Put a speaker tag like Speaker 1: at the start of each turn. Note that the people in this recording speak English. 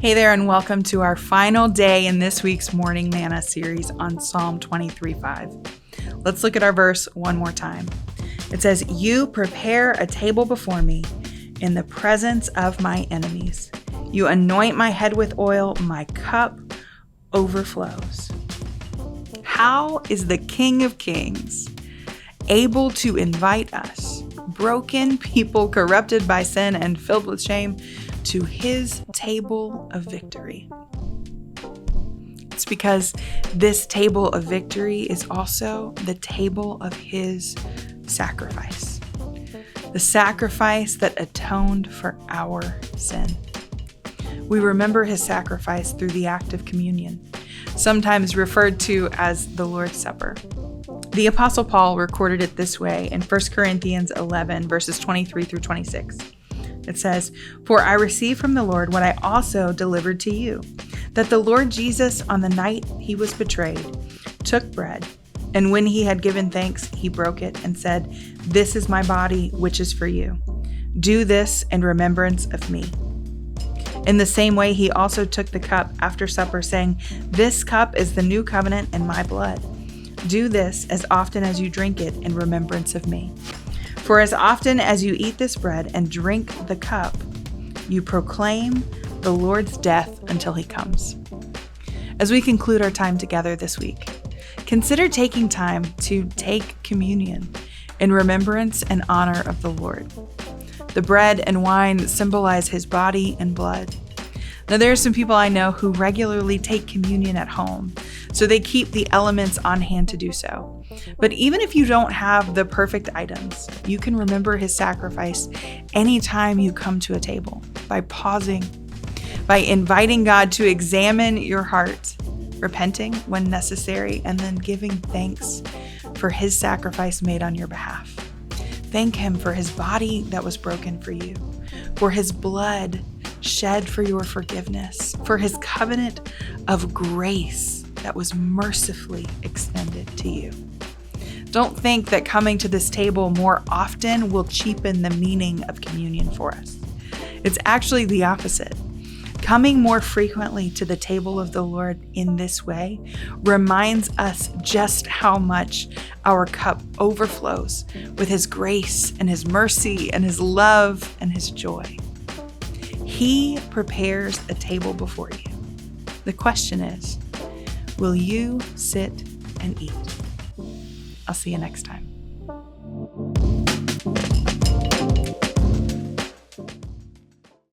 Speaker 1: Hey there, and welcome to our final day in this week's Morning Manna series on Psalm 23:5. Let's look at our verse one more time. It says, "You prepare a table before me in the presence of my enemies. You anoint my head with oil, my cup overflows." How is the King of Kings able to invite us, broken people corrupted by sin and filled with shame, to his table of victory? It's because this table of victory is also the table of his sacrifice. The sacrifice that atoned for our sin. We remember his sacrifice through the act of communion, sometimes referred to as the Lord's Supper. The Apostle Paul recorded it this way in 1 Corinthians 11, verses 23 through 26. It says, "For I received from the Lord what I also delivered to you, that the Lord Jesus, on the night he was betrayed, took bread, and when he had given thanks, he broke it and said, 'This is my body, which is for you. Do this in remembrance of me.' In the same way, he also took the cup after supper, saying, 'This cup is the new covenant in my blood. Do this as often as you drink it in remembrance of me. For as often as you eat this bread and drink the cup, you proclaim the Lord's death until he comes." As we conclude our time together this week, consider taking time to take communion in remembrance and honor of the Lord. The bread and wine symbolize his body and blood. Now, there are some people I know who regularly take communion at home, so they keep the elements on hand to do so. But even if you don't have the perfect items, you can remember his sacrifice anytime you come to a table by pausing, by inviting God to examine your heart, repenting when necessary, and then giving thanks for his sacrifice made on your behalf. Thank him for his body that was broken for you, for his blood shed for your forgiveness, for his covenant of grace that was mercifully extended to you. Don't think that coming to this table more often will cheapen the meaning of communion for us. It's actually the opposite. Coming more frequently to the table of the Lord in this way reminds us just how much our cup overflows with his grace and his mercy and his love and his joy. He prepares a table before you. The question is, will you sit and eat? I'll see you next time.